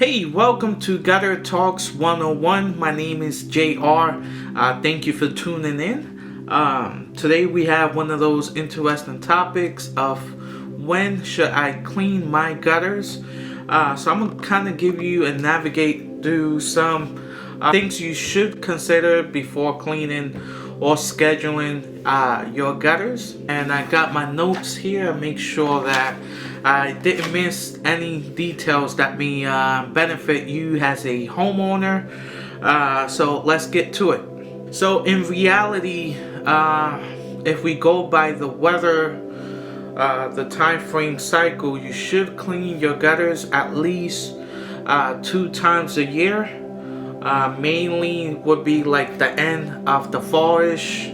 Hey, welcome to Gutter Talks 101. My name is JR. Thank you for tuning in. Today we have one of those interesting topics of when should I clean my gutters. So I'm going to kind of give you and navigate through some things you should consider before cleaning or scheduling your gutters. And I got my notes here. Make sure that I didn't miss any details that may benefit you as a homeowner. So let's get to it. So in reality, if we go by the weather, the time frame cycle, you should clean your gutters at least 2 times a year. Mainly would be like the end of the fallish.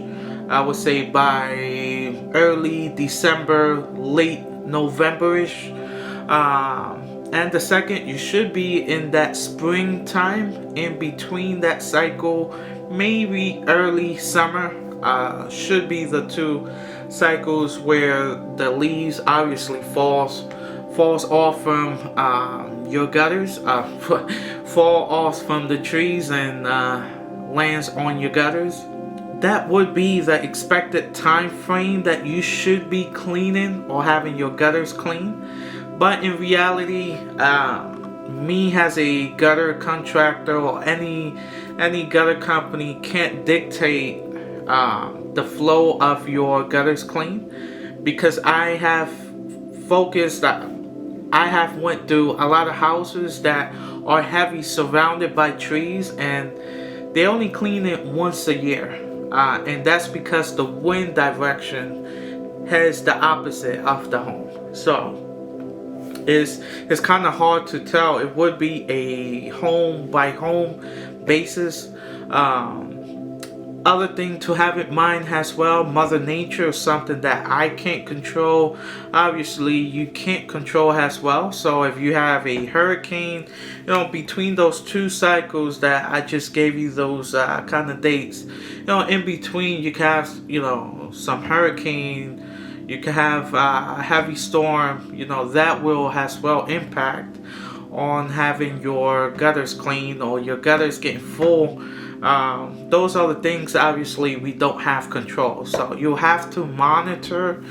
I would say by early December, late November-ish. And the second, you should be in that springtime, in between that cycle, maybe early summer. Should be the two cycles where the leaves obviously falls off from your gutters, fall off from the trees and lands on your gutters. That would be the expected time frame that you should be cleaning or having your gutters clean. But in reality, me as a gutter contractor or any gutter company can't dictate the flow of your gutters clean, because I have went through a lot of houses that are heavy surrounded by trees, and they only clean it once a year. And that's because the wind direction heads the opposite of the home. So it's kind of hard to tell. It would be a home by home basis. Other thing to have in mind as well, Mother Nature is something that I can't control. Obviously, you can't control as well. So if you have a hurricane, between those two cycles that I just gave you, those kind of dates, in between you can have, some hurricane, you can have a heavy storm, that will as well impact on having your gutters clean or your gutters getting full. Those are the things obviously we don't have control. So you have to monitor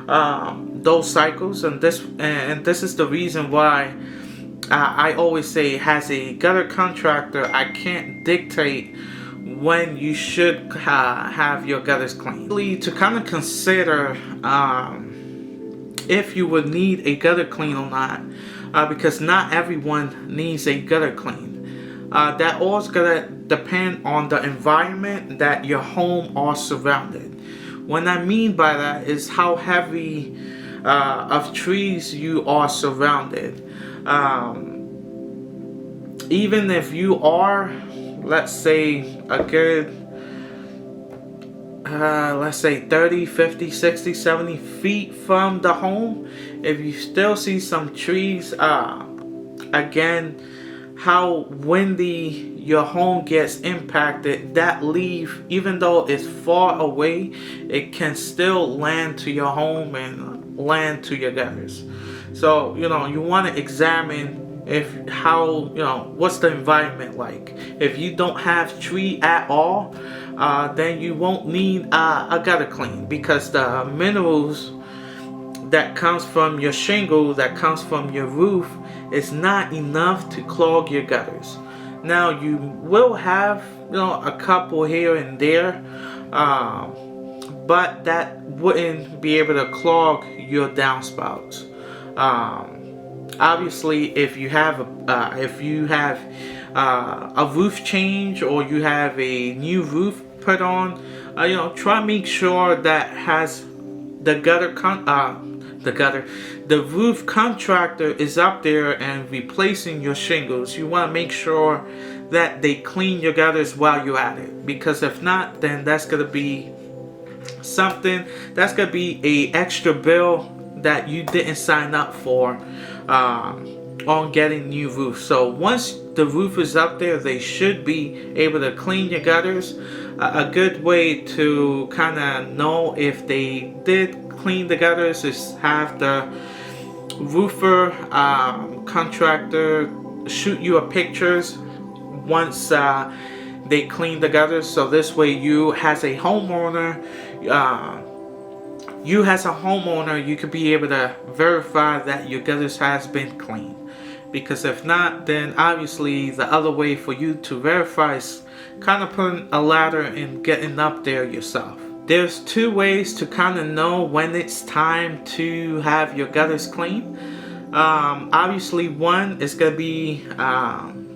those cycles, and this is the reason why I always say, as a gutter contractor, I can't dictate when you should have your gutters clean. To kind of consider if you would need a gutter clean or not, because not everyone needs a gutter clean. That all's gonna depend on the environment that your home are surrounded. What I mean by that is how heavy of trees you are surrounded. Even if you are, let's say, a good 30, 50, 60, 70 feet from the home, if you still see some trees, again, how windy your home gets impacted, that leaf, even though it's far away, it can still land to your home and land to your gutters. So you want to examine what's the environment like. If you don't have tree at all, then you won't need a gutter clean, because the minerals that comes from your shingle, that comes from your roof, is not enough to clog your gutters. Now you will have a couple here and there, but that wouldn't be able to clog your downspouts. Obviously, if you have a roof change, or you have a new roof put on, try to make sure that has the roof contractor is up there and replacing your shingles. You want to make sure that they clean your gutters while you're at it, because if not, then that's going to be a extra bill that you didn't sign up for on getting new roof. So once the roof is up there, they should be able to clean your gutters. A good way to kind of know if they did clean the gutters is have the roofer contractor shoot you a pictures once they clean the gutters, so this way you as a homeowner, you could be able to verify that your gutters has been cleaned. Because if not, then obviously the other way for you to verify is kind of putting a ladder and getting up there yourself. There's two ways to kind of know when it's time to have your gutters clean. Obviously, one is going to be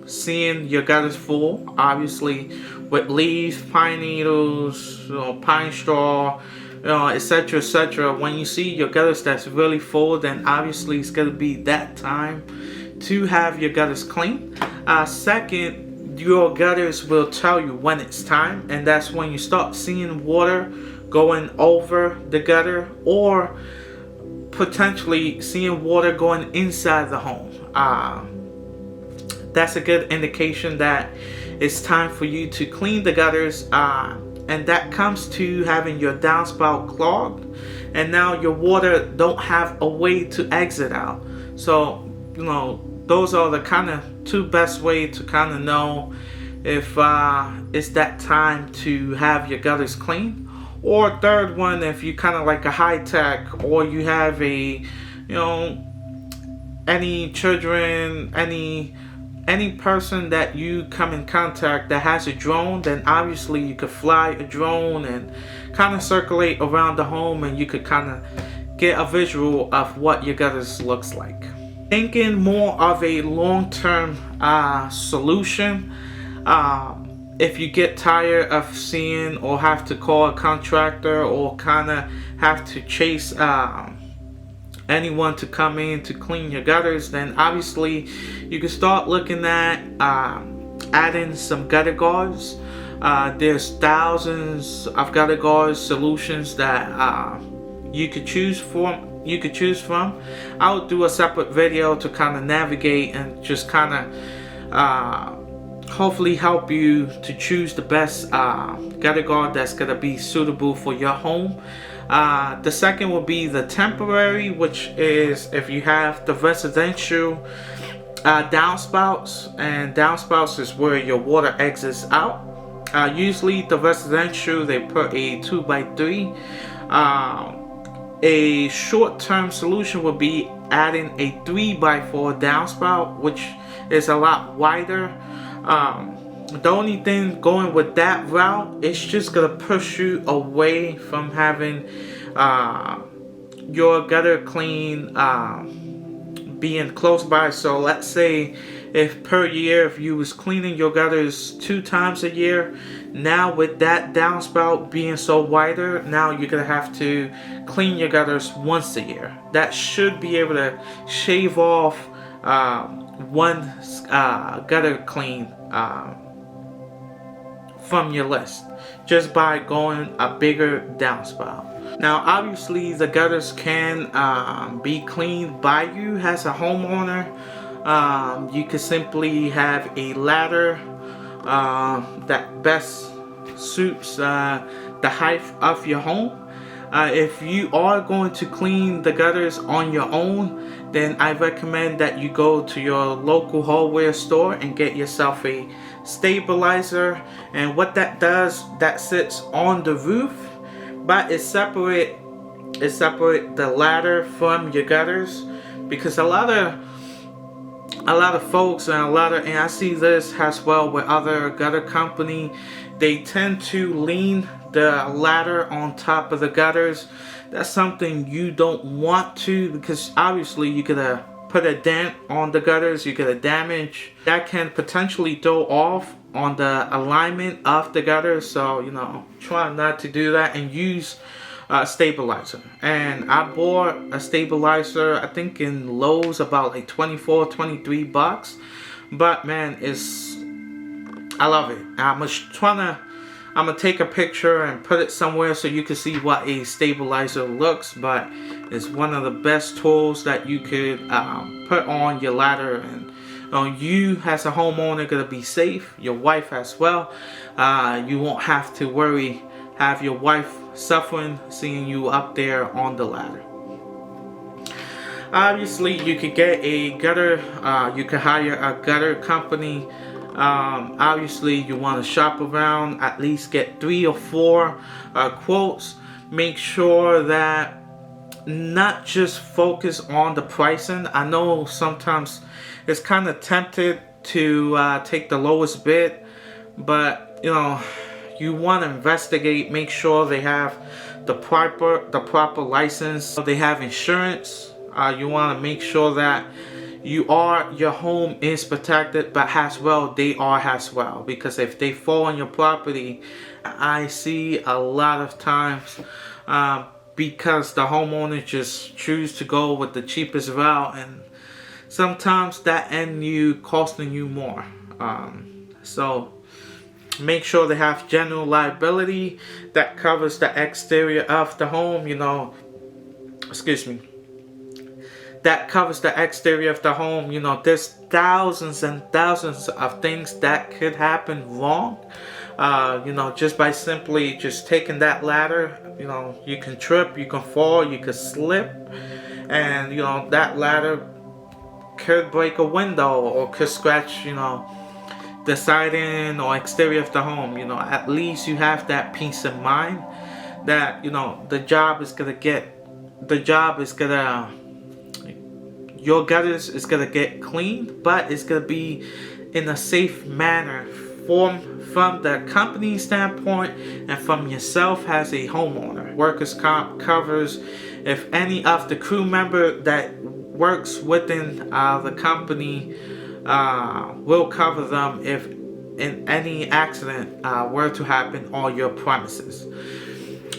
seeing your gutters full, obviously with leaves, pine needles, pine straw, etc., etc. When you see your gutters that's really full, then obviously it's going to be that time to have your gutters clean. Second, your gutters will tell you when it's time, and that's when you start seeing water going over the gutter, or potentially seeing water going inside the home. That's a good indication that it's time for you to clean the gutters, and that comes to having your downspout clogged, and now your water don't have a way to exit out. So those are the kind of two best ways to kind of know if it's that time to have your gutters clean. Or third one, if you kind of like a high tech, or you have a any children, any person that you come in contact that has a drone, then obviously you could fly a drone and kind of circulate around the home, and you could kind of get a visual of what your gutters looks like. Thinking more of a long-term solution, if you get tired of seeing or have to call a contractor or kind of have to chase anyone to come in to clean your gutters, then obviously you can start looking at adding some gutter guards. There's thousands of gutter guard solutions that you could choose from. I'll do a separate video to kind of navigate and just kind of hopefully help you to choose the best gutter guard that's going to be suitable for your home. The second will be the temporary, which is if you have the residential downspouts, and downspouts is where your water exits out. Usually the residential, they put a 2x3. A short-term solution would be adding a 3x4 downspout, which is a lot wider. The only thing going with that route, it's just gonna push you away from having your gutter clean being close by. So let's say if per year, if you was cleaning your gutters 2 times a year, now with that downspout being so wider, now you're gonna have to clean your gutters once a year. That should be able to shave off one gutter clean from your list just by going a bigger downspout. Now obviously the gutters can be cleaned by you as a homeowner. You could simply have a ladder that best suits the height of your home. If you are going to clean the gutters on your own, then I recommend that you go to your local hardware store and get yourself a stabilizer. And what that does, that sits on the roof, but it separate the ladder from your gutters, because a lot of folks and I see this as well with other gutter company, they tend to lean the ladder on top of the gutters. That's something you don't want to, because obviously you could put a dent on the gutters, you get a damage that can potentially throw off on the alignment of the gutter. So try not to do that and use a stabilizer. And I bought a stabilizer, I think in Lowe's, about like $24-23 bucks, but man, I love it. I'm gonna take a picture and put it somewhere so you can see what a stabilizer looks, but it's one of the best tools that you could put on your ladder. And you as a homeowner gonna be safe, your wife as well. You won't have to have your wife suffering seeing you up there on the ladder. Obviously, you could get a gutter. You could hire a gutter company. Obviously, you want to shop around. At least get 3 or 4 quotes. Make sure that not just focus on the pricing. I know sometimes it's kind of tempted to take the lowest bid, but you want to investigate. Make sure they have the proper license. They have insurance. You want to make sure that your home is protected, but as well they are as well, because if they fall on your property, I see a lot of times because the homeowners just choose to go with the cheapest route, and sometimes that ends you costing you more. So make sure they have general liability that covers the exterior of the home, that covers the exterior of the home. There's thousands and thousands of things that could happen wrong. Just by simply just taking that ladder, you can trip, you can fall, you can slip, and that ladder could break a window or could scratch, the siding or exterior of the home. At least you have that peace of mind that your gutters is gonna get cleaned, but it's gonna be in a safe manner from the company standpoint and from yourself as a homeowner. Workers' comp covers if any of the crew member that works within the company will cover them if in any accident were to happen on your premises.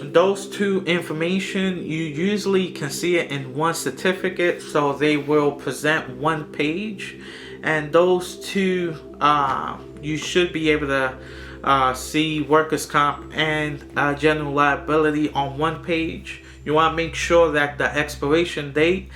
Those two information, you usually can see it in one certificate, so they will present one page, and those two you should be able to see workers' comp and general liability on one page. You want to make sure that the expiration date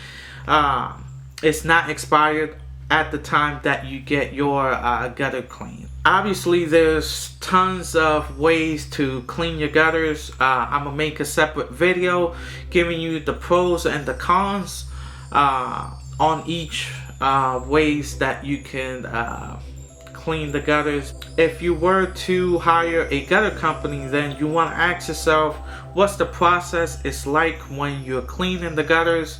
is not expired at the time that you get your gutter cleaned. Obviously, there's tons of ways to clean your gutters. I'm gonna make a separate video giving you the pros and the cons on each ways that you can clean the gutters. If you were to hire a gutter company, then you want to ask yourself, what's the process is like when you're cleaning the gutters?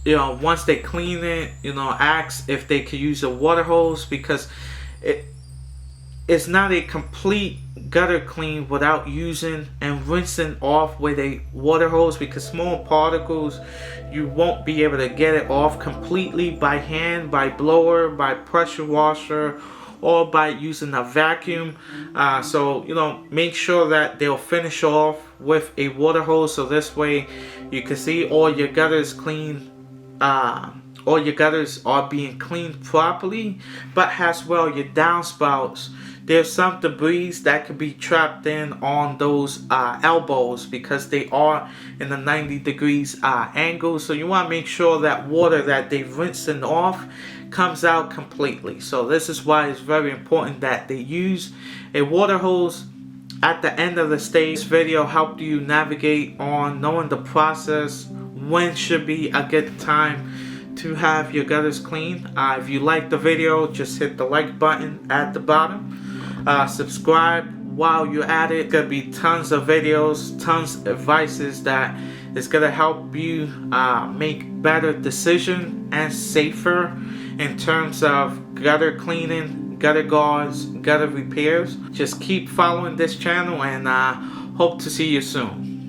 Once they clean it, ask if they could use a water hose, because it's not a complete gutter clean without using and rinsing off with a water hose, because small particles, you won't be able to get it off completely by hand, by blower, by pressure washer, or by using a vacuum. So make sure that they'll finish off with a water hose, so this way you can see all your gutters clean. All your gutters are being cleaned properly, but as well your downspouts, there's some debris that could be trapped in on those elbows, because they are in a 90 degrees angle. So you want to make sure that water that they've rinsing off comes out completely. So this is why it's very important that they use a water hose at the end of the stage. This video helped you navigate on knowing the process, when should be a good time to have your gutters clean. If you like the video, just hit the like button at the bottom. Subscribe while you're at it. Gonna be tons of videos, tons of advices that is gonna help you make better decisions and safer in terms of gutter cleaning, gutter guards, gutter repairs. Just keep following this channel, and hope to see you soon.